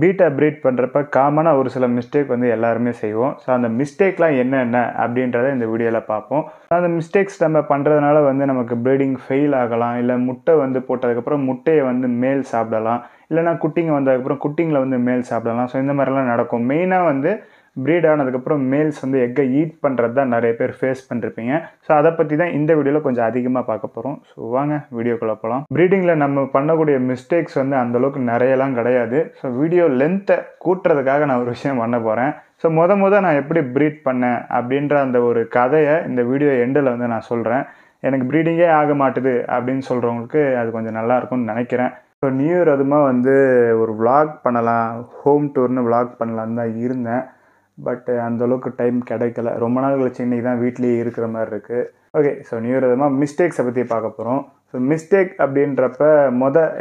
Beta breed பண்ணுறப்ப காமனாக ஒரு சில மிஸ்டேக் வந்து எல்லாருமே செய்வோம். ஸோ அந்த மிஸ்டேக்லாம் என்னென்ன அப்படின்றத இந்த வீடியோவில் பார்ப்போம். அந்த மிஸ்டேக்ஸ் நம்ம பண்ணுறதுனால வந்து நமக்கு ப்ரீடிங் ஃபெயில் ஆகலாம். இல்லை முட்டை வந்து போட்டதுக்கப்புறம் முட்டையை வந்து மேல் சாப்பிடலாம். இல்லைனா குட்டிங்க வந்ததுக்கப்புறம் குட்டிங்களை வந்து மேல் சாப்பிடலாம். ஸோ இந்த மாதிரிலாம் நடக்கும். மெயினாக வந்து ப்ரீட் ஆனதுக்கப்புறம் மேல்ஸ் வந்து எக்கை ஈட் பண்ணுறது தான் நிறைய பேர் ஃபேஸ் பண்ணிருப்பீங்க. ஸோ அதை பற்றி தான் இந்த வீடியோவில் கொஞ்சம் அதிகமாக பார்க்க போகிறோம். ஸோ வாங்க வீடியோக்குள்ளே போகலாம். ப்ரீடிங்கில் நம்ம பண்ணக்கூடிய மிஸ்டேக்ஸ் வந்து அந்தளவுக்கு நிறையலாம் கிடையாது. ஸோ வீடியோ லென்த்தை கூட்டுறதுக்காக நான் ஒரு விஷயம் பண்ண போகிறேன். ஸோ நான் எப்படி ப்ரீட் பண்ணேன் அப்படின்ற அந்த ஒரு கதையை இந்த வீடியோ எண்டில் வந்து நான் சொல்கிறேன். எனக்கு ப்ரீடிங்கே ஆக மாட்டுது அப்படின்னு சொல்கிறவங்களுக்கு அது கொஞ்சம் நல்லாயிருக்கும்னு நினைக்கிறேன். ஸோ நியூ இயர் அதுமாக வந்து ஒரு விளாக் பண்ணலாம், ஹோம் டூர்னு விளாக் பண்ணலான்னு தான் இருந்தேன். பட் அந்தளவுக்கு டைம் கிடைக்கல. ரொம்ப நாள் கழிச்சு இன்றைக்கி தான் வீட்லேயே இருக்கிற மாதிரி இருக்குது. ஓகே, ஸோ நியூ இயர் அதுமாக மிஸ்டேக்ஸை பற்றி பார்க்க போகிறோம். ஸோ மிஸ்டேக் அப்படின்றப்ப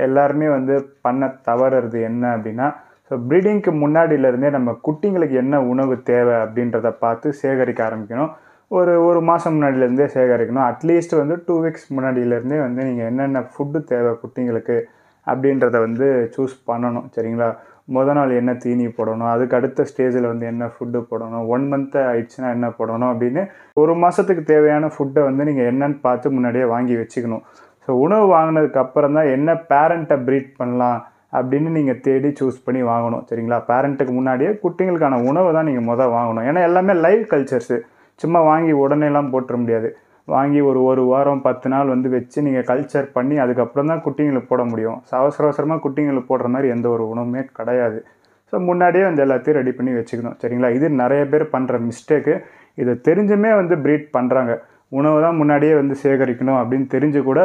எல்லாருமே வந்து பண்ண தவறுறது என்ன அப்படின்னா, ஸோ ப்ரீடிங்க்கு முன்னாடியிலேருந்தே நம்ம குட்டிங்களுக்கு என்ன உணவு தேவை அப்படின்றத பார்த்து சேகரிக்க ஆரம்பிக்கணும். ஒரு மாதம் முன்னாடியிலேருந்தே சேகரிக்கணும். அட்லீஸ்ட் வந்து 2 வீக்ஸ் முன்னாடியிலேருந்தே வந்து நீங்கள் என்னென்ன ஃபுட்டு தேவை குட்டிங்களுக்கு அப்படின்றத வந்து சூஸ் பண்ணணும். சரிங்களா? நாள் என்ன தீனி போடணும், அதுக்கு அடுத்த ஸ்டேஜில் வந்து என்ன ஃபுட்டு போடணும், 1 மந்த்து ஆயிடுச்சுன்னா என்ன போடணும் அப்படின்னு ஒரு மாதத்துக்கு தேவையான ஃபுட்டை வந்து நீங்கள் என்னன்னு பார்த்து முன்னாடியே வாங்கி வச்சுக்கணும். ஸோ உணவு வாங்கினதுக்கு அப்புறம் தான் என்ன பேரண்ட்டை ப்ரீட் பண்ணலாம் அப்படின்னு நீங்கள் தேடி சூஸ் பண்ணி வாங்கணும். சரிங்களா? பேரண்ட்டுக்கு முன்னாடியே குட்டிங்களுக்கான உணவை தான் நீங்கள் வாங்கணும். ஏன்னா எல்லாமே லைவ் கல்ச்சர்ஸு. சும்மா வாங்கி உடனேலாம் போட்டுற முடியாது. வாங்கி ஒரு வாரம் 10 நாள் வந்து வச்சு நீங்கள் கல்ச்சர் பண்ணி அதுக்கப்புறம் தான் குட்டிங்களுக்கு போட முடியும். ஸோ அவசரமாக குட்டிங்களுக்கு போடுற மாதிரி எந்த ஒரு உணவுமே கிடையாது. ஸோ முன்னாடியே வந்து எல்லாத்தையும் ரெடி பண்ணி வச்சுக்கணும். சரிங்களா? இது நிறைய பேர் பண்ணுற மிஸ்டேக்கு. இதை தெரிஞ்சுமே வந்து ப்ரீட் பண்ணுறாங்க. உணவு தான் முன்னாடியே வந்து சேகரிக்கணும் அப்படின்னு தெரிஞ்சு கூட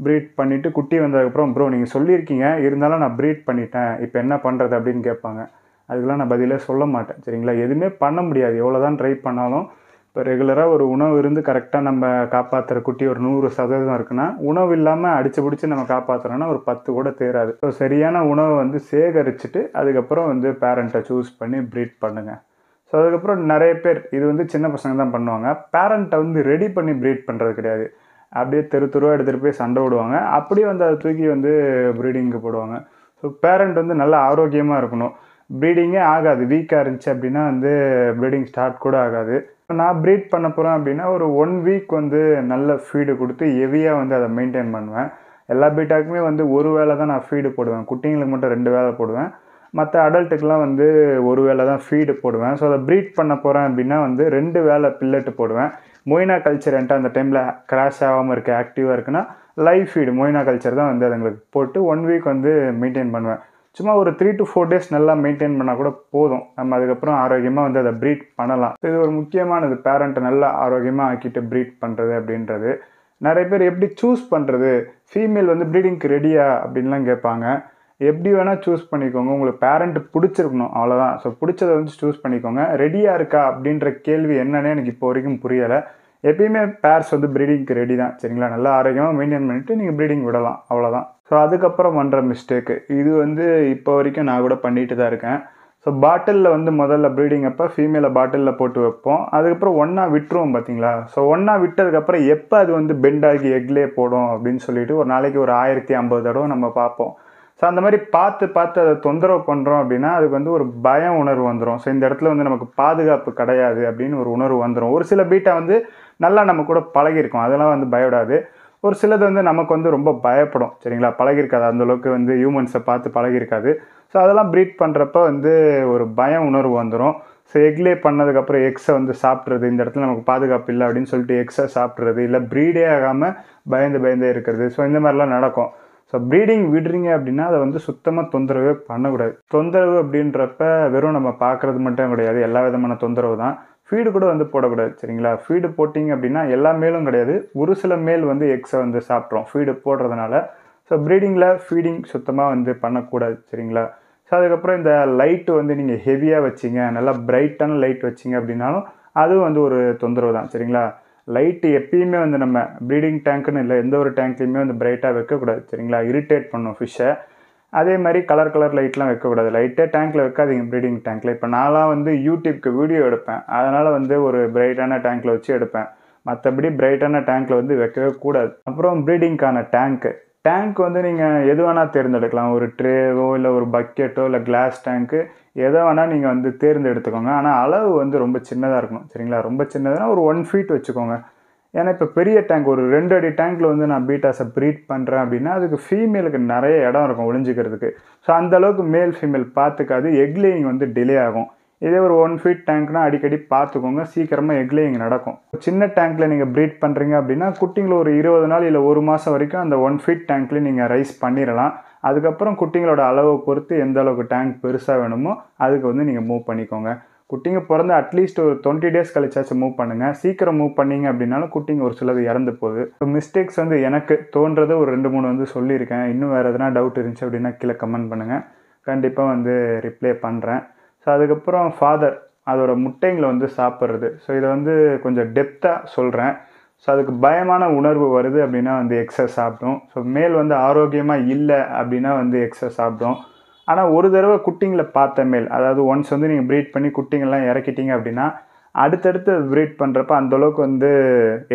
ப்ரீட் பண்ணிவிட்டு குட்டி வந்ததுக்கப்புறம் ப்ரோ நீங்கள் சொல்லியிருக்கீங்க, இருந்தாலும் நான் ப்ரீட் பண்ணிட்டேன், இப்போ என்ன பண்ணுறது அப்படின்னு கேட்பாங்க. அதுக்கெலாம் நான் பதிலே சொல்ல மாட்டேன். சரிங்களா? எதுவுமே பண்ண முடியாது. எவ்வளோ தான் ட்ரை பண்ணாலும் இப்போ ரெகுலராக ஒரு உணவு இருந்து கரெக்டாக நம்ம காப்பாற்றுற குட்டி ஒரு 100% இருக்குன்னா, உணவு இல்லாமல் அடித்து பிடிச்சி நம்ம காப்பாற்றுறோன்னா ஒரு 10 கூட தேராது. ஸோ சரியான உணவை வந்து சேகரிச்சுட்டு அதுக்கப்புறம் வந்து பேரண்ட்டை சூஸ் பண்ணி ப்ரீட் பண்ணுங்கள். ஸோ அதுக்கப்புறம் நிறைய பேர் இது வந்து சின்ன பசங்க தான் பண்ணுவாங்க. பேரண்ட்டை வந்து ரெடி பண்ணி ப்ரீட் பண்ணுறது கிடையாது. அப்படியே தெருவாக எடுத்துகிட்டு போய் சண்டை விடுவாங்க. அப்படியே வந்து அதை தூக்கி வந்து ப்ரீடிங்க்கு போடுவாங்க. ஸோ பேரண்ட் வந்து நல்லா ஆரோக்கியமாக இருக்கணும். ப்ரீடிங்கே ஆகாது. வீக்காக இருந்துச்சு அப்படின்னா வந்து ப்ரீடிங் ஸ்டார்ட் கூட ஆகாது. நான் ப்ரீட் பண்ண போகிறேன் அப்படின்னா ஒரு 1 வீக் வந்து நல்ல ஃபீடு கொடுத்து ஹெவியாக வந்து அதை மெயின்டைன் பண்ணுவேன். எல்லா பீட்டாக்குமே வந்து ஒரு வேளை தான் நான் ஃபீடு போடுவேன். குட்டிங்களுக்கு மட்டும் 2 வேளை போடுவேன். மற்ற அடல்ட்டுக்கெலாம் வந்து ஒரு வேளை தான் ஃபீடு போடுவேன். ஸோ அதை ப்ரீட் பண்ண போகிறேன் அப்படின்னா வந்து 2 வேளை பில்லட்டு போடுவேன். மொய்னா கல்ச்சர் என்கிட்ட அந்த டைமில் கிராஷ் ஆகாமல் இருக்குது, ஆக்டிவாக இருக்குன்னா லைவ் ஃபீடு மொய்னா கல்ச்சர் தான் வந்து அதுங்களுக்கு போட்டு 1 வீக் வந்து மெயின்டைன் பண்ணுவேன். சும்மா ஒரு 3 to 4 டேஸ் நல்லா மெயின்டைன் பண்ணால் கூட போதும். நம்ம அதுக்கப்புறம் ஆரோக்கியமாக வந்து அதை ப்ரீட் பண்ணலாம். இது ஒரு முக்கியமானது. பேரண்ட்டை நல்லா ஆரோக்கியமாக ஆக்கிட்டு ப்ரீட் பண்ணுறது அப்படின்றது. நிறைய பேர் எப்படி சூஸ் பண்ணுறது, ஃபீமேல் வந்து ப்ரீடிங்க்கு ரெடியா அப்படின்லாம் கேட்பாங்க. எப்படி வேணால் சூஸ் பண்ணிக்கோங்க. உங்களுக்கு பேரண்ட்டு பிடிச்சிருக்கணும், அவ்வளோதான். ஸோ பிடிச்சதை வந்து சூஸ் பண்ணிக்கோங்க. ரெடியாக இருக்கா அப்படின்ற கேள்வி என்னன்னு எனக்கு இப்போ வரைக்கும் புரியலை. எப்பயுமே பேர்ஸ் வந்து ப்ரீடிங்க்கு ரெடி தான். சரிங்களா? நல்லா ஆரோக்கியமாக மெயின்டைன் பண்ணிவிட்டு நீங்கள் ப்ரீடிங் விடலாம், அவ்வளோதான். ஸோ அதுக்கப்புறம் பண்ணுற மிஸ்டேக்கு இது வந்து இப்போ வரைக்கும் நான் கூட பண்ணிட்டு தான் இருக்கேன். ஸோ பாட்டிலில் வந்து முதல்ல ப்ரீடிங் அப்போ ஃபீமேலை பாட்டிலில் போட்டு வைப்போம். அதுக்கப்புறம் ஒன்றா விட்டுருவோம் பார்த்தீங்களா? ஸோ ஒன்றா விட்டதுக்கப்புறம் எப்போ அது வந்து பெண்ட் ஆகி எக்லே போடும் அப்படின்னு சொல்லிட்டு ஒரு நாளைக்கு ஒரு 1050 தடவை நம்ம பார்ப்போம். ஸோ அந்த மாதிரி பார்த்து அதை தொந்தரவு பண்ணுறோம் அப்படின்னா அதுக்கு வந்து ஒரு பய உணர்வு வந்துடும். ஸோ இந்த இடத்துல வந்து நமக்கு பாதுகாப்பு கிடையாது அப்படின்னு ஒரு உணர்வு வந்துடும். ஒரு சில பீட்டை வந்து நல்லா நம்ம கூட பழகிருக்கும், அதெல்லாம் வந்து பயப்படாது. ஒரு சிலது வந்து நமக்கு வந்து ரொம்ப பயப்படும். சரிங்களா? பழகிருக்காது, அந்தளவுக்கு வந்து ஹியூமன்ஸை பார்த்து பழகிருக்காது. ஸோ அதெல்லாம் ப்ரீட் பண்ணுறப்ப வந்து ஒரு பய உணர்வு வந்துடும். ஸோ எக்லே பண்ணதுக்கப்புறம் எக்ஸை வந்து சாப்பிட்றது, இந்த இடத்துல நமக்கு பாதுகாப்பு இல்லை அப்படின்னு சொல்லிட்டு எக்ஸை சாப்பிட்றது, இல்லை ப்ரீடே ஆகாமல் பயந்தே இருக்கிறது. ஸோ இந்த மாதிரிலாம் நடக்கும். ஸோ ப்ரீடிங் விடுறீங்க அப்படின்னா அதை வந்து சுத்தமாக தொந்தரவே பண்ணக்கூடாது. தொந்தரவு அப்படின்றப்ப வெறும் நம்ம பார்க்குறது மட்டும் கிடையாது, எல்லா விதமான தொந்தரவு தான். ஃபீடு கூட வந்து போடக்கூடாது. சரிங்களா? ஃபீடு போட்டிங்க அப்படின்னா எல்லா மேலும் கிடையாது, ஒரு சில மேல் வந்து எக்ஸை வந்து சாப்பிட்றோம் ஃபீடு போடுறதுனால. ஸோ ப்ரீடிங்கில் ஃபீடிங் சுத்தமாக வந்து பண்ணக்கூடாது. சரிங்களா? ஸோ அதுக்கப்புறம் இந்த லைட்டு வந்து நீங்கள் ஹெவியாக வச்சிங்க, நல்லா பிரைட்டான லைட் வச்சிங்க அப்படின்னாலும் அதுவும் வந்து ஒரு தொந்தரவு தான். சரிங்களா? லைட்டு எப்பயுமே வந்து நம்ம ப்ரீடிங் டேங்க்குன்னு இல்லை, எந்த ஒரு டேங்க்லேயுமே வந்து பிரைட்டாக வைக்கக்கூடாது. சரிங்களா? இரிட்டேட் பண்ணும் ஃபிஷ்ஷை. அதே மாதிரி கலர் லைட்லாம் வைக்கக்கூடாது. லைட்டே டேங்க்கில் வைக்காதீங்க ப்ரீடிங் டேங்க்கில். இப்போ நான்லாம் வந்து யூடியூப்க்கு வீடியோ எடுப்பேன், அதனால் வந்து ஒரு பிரைட்டான டேங்க்கில் வச்சு எடுப்பேன். மற்றபடி பிரைட்டான டேங்க்கில் வந்து வைக்கவே கூடாது. அப்புறம் ப்ரீடிங்க்கான டேங்க்கு டேங்க் வந்து நீங்கள் எது வேணால் தேர்ந்தெடுக்கலாம். ஒரு ட்ரேவோ இல்லை ஒரு பக்கெட்டோ இல்லை கிளாஸ் டேங்க்கு எதை வேணால் நீங்கள் வந்து தேர்ந்தெடுத்துக்கோங்க. ஆனால் அளவு வந்து ரொம்ப சின்னதாக இருக்கணும் சரிங்களா. ரொம்ப சின்னதுனா ஒரு 1 ஃபீட் வச்சுக்கோங்க. ஏன்னா இப்போ பெரிய டேங்க் ஒரு 2 அடி டேங்க்கில் வந்து நான் பீட்டாஸை ப்ரீட் பண்ணுறேன் அப்படின்னா அதுக்கு ஃபீமேலுக்கு நிறைய இடம் இருக்கும் ஒளிஞ்சிக்கிறதுக்கு. ஸோ அந்தளவுக்கு மேல் ஃபீமேல் பார்த்துக்காது. எக் லேயிங் வந்து டிலே ஆகும். இதே ஒரு 1 ஃபீட் டேங்க்னா அடிக்கடி பார்த்துக்கோங்க, சீக்கிரமாக எக் லேயிங் நடக்கும். சின்ன டேங்க்கில் நீங்கள் ப்ரீட் பண்ணுறீங்க அப்படின்னா குட்டிங்களை ஒரு 20 நாள் இல்லை 1 மாதம் வரைக்கும் அந்த 1 ஃபீட் டேங்க்லேயும் நீங்கள் ரைஸ் பண்ணிடலாம். அதுக்கப்புறம் குட்டிங்களோட அளவை பொறுத்து எந்த அளவுக்கு டேங்க் பெருசாக வேணுமோ அதுக்கு வந்து நீங்கள் மூவ் பண்ணிக்கோங்க. குட்டிங்க பிறந்து அட்லீஸ்ட் ஒரு 20 டேஸ் கழிச்சாச்சும் மூவ் பண்ணுங்கள். சீக்கிரம் மூவ் பண்ணிங்க அப்படின்னாலும் குட்டிங்க ஒரு சிலது இறந்து போகுது. இப்போ மிஸ்டேக்ஸ் வந்து எனக்கு தோன்றது ஒரு 2-3 வந்து சொல்லியிருக்கேன். இன்னும் வேறு எதனா டவுட் இருந்துச்சு அப்படின்னா கீழே கமெண்ட் பண்ணுங்கள், கண்டிப்பாக வந்து ரிப்ளை பண்ணுறேன். ஸோ அதுக்கப்புறம் ஃபாதர் அதோட முட்டைங்களை வந்து சாப்பிட்றது. ஸோ இதை வந்து கொஞ்சம் டெப்த்தாக சொல்கிறேன். ஸோ அதுக்கு பயமான உணர்வு வருது அப்படின்னா வந்து எக்ஸை சாப்பிடும். ஸோ மேல் வந்து ஆரோக்கியமாக இல்லை அப்படின்னா வந்து எக்ஸை சாப்பிடும். ஆனால் ஒரு தடவை குட்டிங்களை பார்த்த மேல், அதாவது ஒன்ஸ் வந்து நீங்கள் ப்ரீட் பண்ணி குட்டிங்கள்லாம் இறக்கிட்டீங்க அப்படின்னா அடுத்தடுத்து ப்ரீட் பண்ணுறப்ப அந்தளவுக்கு வந்து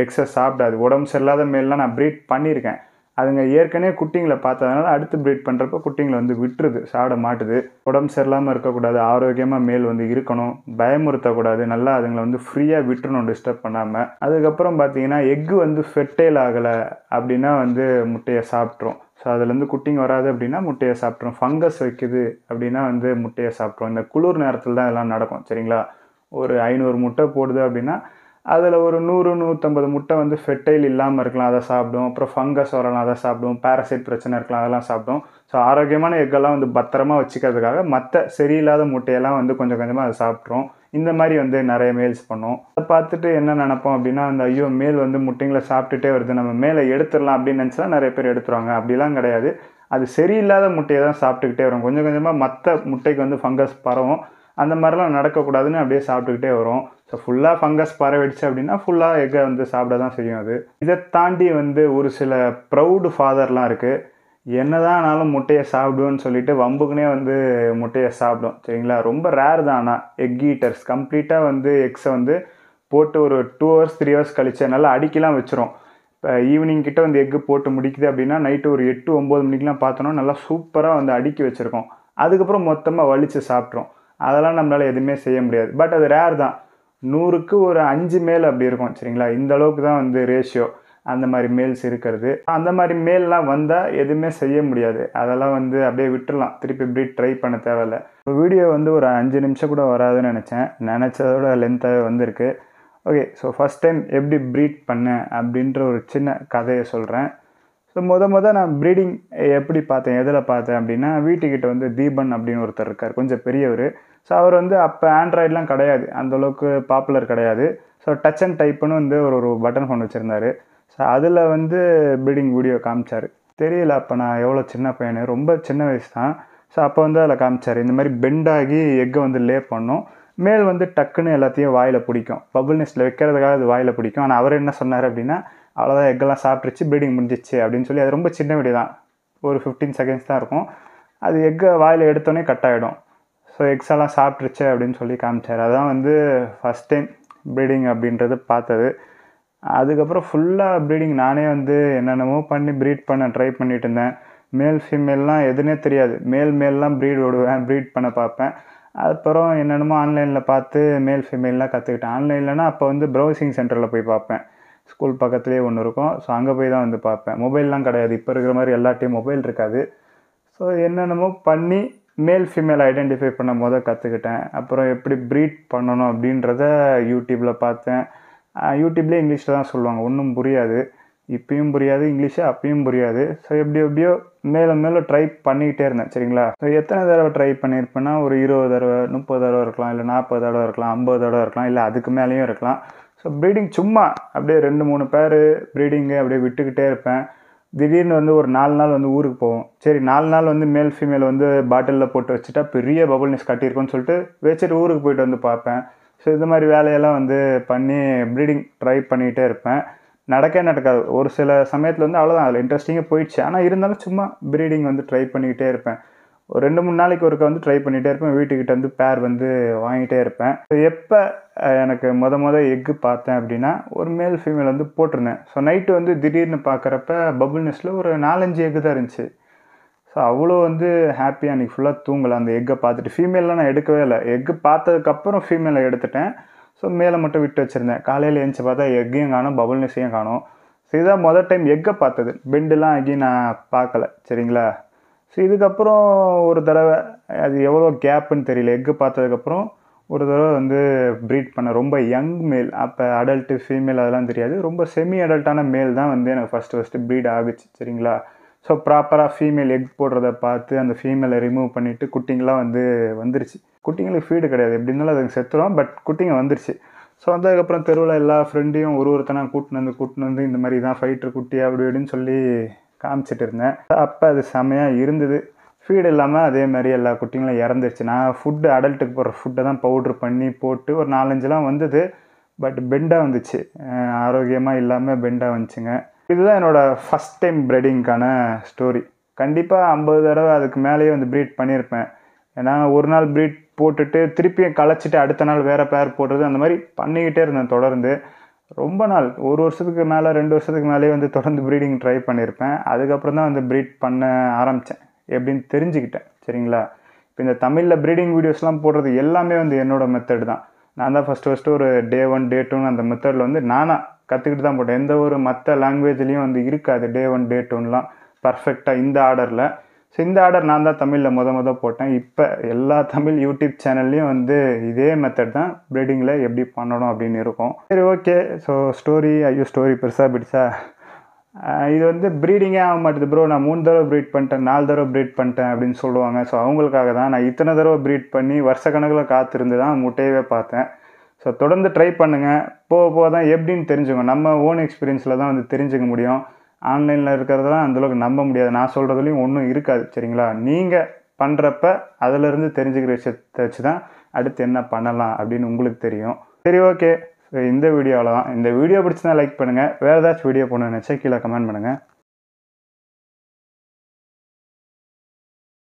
எக்ஸை சாப்பிடாது. உடம்பு சரியில்லாத மேல்லாம் நான் ப்ரீட் பண்ணியிருக்கேன். அதுங்க ஏற்கனவே குட்டிங்களை பார்த்ததுனால அடுத்து ப்ரீட் பண்ணுறப்ப குட்டிங்களை வந்து விட்டுருது, சாப்பிட மாட்டுது. உடம்பு சரியில்லாமல் இருக்கக்கூடாது, ஆரோக்கியமாக மேல் வந்து இருக்கணும், பயமுறுத்தக்கூடாது, நல்லா அதுங்களை வந்து ஃப்ரீயாக விட்டுறணும் டிஸ்டர்ப் பண்ணாமல். அதுக்கப்புறம் பார்த்தீங்கன்னா எக்கு வந்து ஃபெர்டைல் ஆகலை அப்படின்னா வந்து முட்டையை சாப்பிட்ரும். ஸோ அதுலேருந்து குட்டிங்க வராது அப்படின்னா முட்டையை சாப்பிட்ரும். ஃபங்கஸ் வைக்குது அப்படின்னா வந்து முட்டையை சாப்பிட்ரும். இந்த குளிர் நேரத்தில் தான் எல்லாம் நடக்கும் சரிங்களா. ஒரு 500 முட்டை போடுது அப்படின்னா அதில் ஒரு 100-150 முட்டை வந்து ஃபெர்டைல் இல்லாமல் இருக்கலாம், அதை சாப்பிடும். அப்புறம் ஃபங்கஸ் வரலாம், அதை சாப்பிடும். பேரசைட் பிரச்சனை இருக்கலாம், அதெல்லாம் சாப்பிடும். ஸோ ஆரோக்கியமான எக்கெல்லாம் வந்து பத்திரமா வச்சுக்கிறதுக்காக மற்ற சரியில்லாத முட்டையெல்லாம் வந்து கொஞ்சம் கொஞ்சமாக அதை சாப்பிட்ரும். இந்த மாதிரி வந்து நிறைய மேல்ஸ் பண்ணும். அதை பார்த்துட்டு என்ன நினைப்போம் அப்படின்னா அந்த ஐயோ மேல் வந்து முட்டைங்களை சாப்பிட்டுட்டே வருது, நம்ம மேலே எடுத்துடலாம் அப்படின்னு நினச்சா நிறைய பேர் எடுத்துருவாங்க. அப்படிலாம் கிடையாது. அது சரியில்லாத முட்டையை தான் சாப்பிட்டுக்கிட்டே வரும். கொஞ்சம் கொஞ்சமாக மற்ற முட்டைக்கு வந்து ஃபங்கஸ் பரவும். அந்த மாதிரிலாம் நடக்கக்கூடாதுன்னு அப்படியே சாப்பிட்டுக்கிட்டே வரும். ஸோ ஃபுல்லாக ஃபங்கஸ் பரவிடுச்சு அப்படின்னா ஃபுல்லாக எக்கை வந்து சாப்பிட தான் செய்யும் அது. இதை தாண்டி வந்து ஒரு சில ப்ரௌடு ஃபாதர்லாம் இருக்குது. என்னதான் ஆனாலும் முட்டையை சாப்பிடுவோன்னு சொல்லிட்டு வம்புக்குனே வந்து முட்டையை சாப்பிடும் சரிங்களா. ரொம்ப ரேர் தான். ஆனால் எக் ஈட்டர்ஸ் கம்ப்ளீட்டாக வந்து எக்ஸை வந்து போட்டு ஒரு 2 hours 3 hours கழிச்சு நல்லா அடிக்கலாம் வச்சிரும். இப்போ ஈவினிங் கிட்ட வந்து எக்கு போட்டு முடிக்குது அப்படின்னா நைட்டு ஒரு 8-9 மணிக்கெலாம் பார்த்தோன்னா நல்லா சூப்பராக வந்து அடுக்கி வச்சுருக்கோம். அதுக்கப்புறம் மொத்தமாக வலித்து சாப்பிட்ரும். அதெல்லாம் நம்மளால் எதுவுமே செய்ய முடியாது. பட் அது ரேர் தான். 100க்கு ஒரு 5 மேல் அப்படி இருக்கும் சரிங்களா. இந்த அளவுக்கு தான் வந்து ரேஷியோ அந்த மாதிரி மேல்ஸ் இருக்கிறது. அந்த மாதிரி மேல்லாம் வந்தால் எதுவுமே செய்ய முடியாது. அதெல்லாம் வந்து அப்படியே விட்டுடலாம், திருப்பி ப்ரீட் ட்ரை பண்ண தேவையில்லை. இப்போ வீடியோ வந்து ஒரு 5 நிமிஷம் கூட வராதுன்னு நினச்சேன். நினச்சதோட லென்த்தாகவே வந்திருக்கு. ஓகே, ஸோ ஃபஸ்ட் டைம் எப்படி ப்ரீட் பண்ணேன் அப்படின்ற ஒரு சின்ன கதையை சொல்கிறேன். ஸோ நான் ப்ரீடிங் எப்படி பார்த்தேன், எதில் பார்த்தேன் அப்படின்னா வீட்டுக்கிட்ட வந்து தீபன் அப்படின்னு ஒருத்தர் இருக்கார், கொஞ்சம் பெரியவர். ஸோ அவர் வந்து அப்போ ஆண்ட்ராய்டெலாம் கிடையாது, அந்தளவுக்கு பாப்புலர் கிடையாது. ஸோ டச் அண்ட் டைப்புன்னு வந்து ஒரு பட்டன் ஃபோன் வச்சுருந்தார். ஸோ அதில் வந்து ப்ரீடிங் வீடியோ காமிச்சார். தெரியல அப்போ நான் எவ்வளோ சின்ன பையனு, ரொம்ப சின்ன வயசு தான். ஸோ அப்போ வந்து அதில் காமிச்சார் இந்த மாதிரி பெண்டாகி எக்கை வந்து லே பண்ணோம். மேல் வந்து டக்குன்னு எல்லாத்தையும் வாயில் பிடிக்கும், பபுள் நெஸ்ட்டில் வைக்கிறதுக்காக அது வாயில் பிடிக்கும். ஆனால் அவர் என்ன சொன்னார் அப்படின்னா அவ்வளோதான் எக்கெல்லாம் சாப்பிட்ருச்சு, ப்ரீடிங் முடிஞ்சிச்சு அப்படின்னு சொல்லி. அது ரொம்ப சின்ன வீடியோ தான், ஒரு 15 செகண்ட்ஸ் தான் இருக்கும். அது எக்கை வாயில் எடுத்தோடனே கட் ஆகிடும். ஸோ எக்ஸ் எல்லாம் சாப்பிட்ருச்சு அப்படின்னு சொல்லி காமிச்சார். அதான் வந்து ஃபஸ்ட் டைம் ப்ரீடிங் அப்படின்றது பார்த்தது. அதுக்கப்புறம் ஃபுல்லாக ப்ரீடிங் நானே வந்து என்னென்னமோ பண்ணி ப்ரீட் பண்ண ட்ரை பண்ணிட்டு இருந்தேன். மேல் ஃபீமேல்லாம் எதுனே தெரியாது. மேல்லாம் ப்ரீட் விடுவேன், ப்ரீட் பண்ண பார்ப்பேன். அப்புறம் என்னென்னமோ ஆன்லைனில் பார்த்து மேல் ஃபீமேல்லாம் கற்றுக்கிட்டேன். ஆன்லைன்லனா அப்போ வந்து ப்ரௌசிங் சென்டரில் போய் பார்ப்பேன். ஸ்கூல் பக்கத்துலேயே ஒன்று இருக்கும். ஸோ அங்கே போய் தான் வந்து பார்ப்பேன். மொபைல்லாம் கிடையாது, இப்போ இருக்கிற மாதிரி எல்லாட்டையும் மொபைல் இருக்காது. ஸோ என்னென்னமோ பண்ணி மேல் ஃபீமேல் ஐடென்டிஃபை பண்ண கற்றுக்கிட்டேன். அப்புறம் எப்படி ப்ரீட் பண்ணணும் அப்படின்றத யூடியூப்பில் பார்த்தேன். யூடியூப்லேயே இங்கிலீஷில் தான் சொல்லுவாங்க, ஒன்றும் புரியாது. இப்பயும் புரியாது இங்கிலீஷு, அப்பயும் புரியாது. ஸோ எப்படியோ மேலே ட்ரை பண்ணிக்கிட்டே இருந்தேன் சரிங்களா. ஸோ எத்தனை தடவை ட்ரை பண்ணியிருப்பேன்னா ஒரு 20 தடவை, 30 தடவை இருக்கலாம், இல்லை 40 தடவை இருக்கலாம், 50 தடவை இருக்கலாம், இல்லை அதுக்கு மேலேயும் இருக்கலாம். ஸோ ப்ரீடிங் சும்மா அப்படியே 2-3 பேர் ப்ரீடிங்கு அப்படியே விட்டுக்கிட்டே இருப்பேன். திடீர்னு வந்து ஒரு 4 நாள் வந்து ஊருக்கு போவோம். சரி 4 நாள் வந்து மேல் ஃபீமேல் வந்து பாட்டிலில் போட்டு வச்சுட்டா பெரிய பபுள் நெஸ்ட் கட்டியிருக்கோன்னு சொல்லிட்டு வச்சுட்டு ஊருக்கு போயிட்டு வந்து பார்ப்பேன். ஸோ இது மாதிரி வேலையெல்லாம் வந்து பண்ணி ப்ரீடிங் ட்ரை பண்ணிகிட்டே இருப்பேன். நடக்காது. ஒரு சில சமயத்தில் வந்து அவ்வளோதான், அதில் இன்ட்ரெஸ்டிங்காக போயிடுச்சு. ஆனால் இருந்தாலும் சும்மா ப்ரீடிங் வந்து ட்ரை பண்ணிக்கிட்டே இருப்பேன். ஒரு 2-3 நாளைக்கு ஒருக்க வந்து ட்ரை பண்ணிகிட்டே இருப்பேன். வீட்டுக்கிட்ட வந்து பேர் வந்து வாங்கிட்டே இருப்பேன். எப்போ எனக்கு மொத எக்கு பார்த்தேன் அப்படின்னா, ஒரு மேல் ஃபீமேல் வந்து போட்டிருந்தேன். ஸோ நைட்டு வந்து திடீர்னு பார்க்குறப்ப பபுள் நெஸ்ட்டில் ஒரு 4-5 எக்கு தான் இருந்துச்சு. ஸோ அவ்வளோ வந்து ஹாப்பியாக அன்றைக்கி ஃபுல்லாக தூங்கலை அந்த எக்கை பார்த்துட்டு. ஃபீமேல்லாம் நான் எடுக்கவே இல்லை. எக்கு பார்த்ததுக்கப்புறம் ஃபீமேலை எடுத்துட்டேன். ஸோ மேலே மட்டும் விட்டு வச்சுருந்தேன். காலையில் எழுந்துச்சி பார்த்தா எக்கையும் காணோம், பபுள் நெஸ்ஸையும் காணோம். ஸோ இதுதான் மொதல் டைம் எக்கை பார்த்தது. பெண்டெல்லாம் ஆகி நான் பார்க்கல. சரிங்களா? ஸோ இதுக்கப்புறம் ஒரு தடவை அது எவ்வளோ கேப்புன்னு தெரியல. எக்கு பார்த்ததுக்கப்புறம் ஒரு தடவை வந்து ப்ரீட் பண்ண ரொம்ப யங் மேல். அப்போ அடல்ட்டு ஃபீமேல் அதெல்லாம் தெரியாது. ரொம்ப செமி அடல்ட்டான மேல் தான் வந்து எனக்கு ஃபஸ்ட்டு ப்ரீட் ஆகுச்சு. சரிங்களா? ஸோ ப்ராப்பராக ஃபீமேல் எக் போடுறத பார்த்து அந்த ஃபீமேலை ரிமூவ் பண்ணிவிட்டு குட்டிங்கெலாம் வந்து வந்துருச்சு. குட்டிங்களுக்கு ஃபீடு கிடையாது. எப்படி இருந்தாலும் அதுக்கு செத்துரும். பட் குட்டிங்க வந்துருச்சு. ஸோ வந்ததுக்கப்புறம் தெருவில் எல்லா ஃப்ரெண்டையும் ஒருத்தனா கூட்டின்னு வந்து இந்த மாதிரி தான் ஃபைட்ரு குட்டி அப்படி இப்படின்னு சொல்லி காமிச்சிட்டு இருந்தேன். அப்போ அது செமையாக இருந்தது. ஃபீடு இல்லாமல் அதே மாதிரி எல்லா குட்டிங்களும் இறந்துருச்சு. நான் ஃபுட்டு அடல்ட்டுக்கு போடுற ஃபுட்டை தான் பவுட்ரு பண்ணி போட்டு ஒரு 4-5 வந்தது. பட் பெண்டாக வந்துச்சு. ஆரோக்கியமாக இல்லாமல் பெண்டாக வந்துச்சுங்க. இதுதான் என்னோடய ஃபஸ்ட் டைம் ப்ரீடிங்க்கான ஸ்டோரி. கண்டிப்பாக 50 தடவை அதுக்கு மேலேயே வந்து ப்ரீட் பண்ணியிருப்பேன். ஏன்னா ஒரு நாள் ப்ரீட் போட்டுட்டு திருப்பியும் களைச்சிட்டு அடுத்த நாள் வேறு பேர் போடுறது அந்த மாதிரி பண்ணிக்கிட்டே இருந்தேன் தொடர்ந்து. ரொம்ப நாள் 1 வருஷத்துக்கு மேலே 2 வருஷத்துக்கு மேலேயே வந்து தொடர்ந்து ப்ரீடிங் ட்ரை பண்ணியிருப்பேன். அதுக்கப்புறம் தான் வந்து ப்ரீட் பண்ண ஆரம்பித்தேன். எப்படின்னு தெரிஞ்சுக்கிட்டேன். சரிங்களா? இப்போ இந்த தமிழில் ப்ரீடிங் வீடியோஸ்லாம் போடுறது எல்லாமே வந்து என்னோடய மெத்தட் தான். நான் தான் ஃபஸ்ட்டு ஒரு Day 1 Day 2ன்னு அந்த மெத்தடில் வந்து நானாக கற்றுக்கிட்டு தான் போட்டேன். எந்த ஒரு மற்ற லாங்குவேஜ்லேயும் வந்து இருக்காது Day 1 Day 2ன்னுலாம் பர்ஃபெக்டாக இந்த ஆர்டரில். ஸோ இந்த ஆர்டர் நான் தான் தமிழில் முத போட்டேன். இப்போ எல்லா தமிழ் யூடியூப் சேனல்லையும் வந்து இதே மெத்தட் தான் ப்ரீடிங்கில் எப்படி பண்ணணும் அப்படின்னு இருக்கும். சரி, ஓகே. ஸோ ஸ்டோரி பெருசாக பிடிச்சா இது வந்து ப்ரீடிங்கே ஆக மாட்டேது ப்ரோ. நான் 3 தடவை ப்ரீட் பண்ணிட்டேன், 4 தடவை ப்ரீட் பண்ணிட்டேன் அப்படின்னு சொல்லுவாங்க. ஸோ அவங்களுக்காக தான் நான் இத்தனை தடவை ப்ரீட் பண்ணி வருஷக்கணக்கில் காத்திருந்து தான் முட்டையவே பார்த்தேன். ஸோ தொடர்ந்து ட்ரை பண்ணுங்கள். போக தான் எப்படின்னு தெரிஞ்சுக்கணும். நம்ம ஓன் எக்ஸ்பீரியன்ஸில் தான் வந்து தெரிஞ்சுக்க முடியும். ஆன்லைனில் இருக்கிறதெல்லாம் அந்தளவுக்கு நம்ப முடியாது. நான் சொல்கிறதுலையும் ஒன்றும் இருக்காது. சரிங்களா? நீங்கள் பண்ணுறப்ப அதிலிருந்து தெரிஞ்சுக்கிற விஷயத்தை வச்சு தான் அடுத்து என்ன பண்ணலாம் அப்படின்னு உங்களுக்கு தெரியும். சரி, ஓகே. ஸோ இந்த வீடியோவில் தான். இந்த வீடியோ பிடிச்சிருந்தா லைக் பண்ணுங்கள். வேறு ஏதாச்சும் வீடியோ போடணும்னு நினச்சா கீழே கமெண்ட் பண்ணுங்கள்.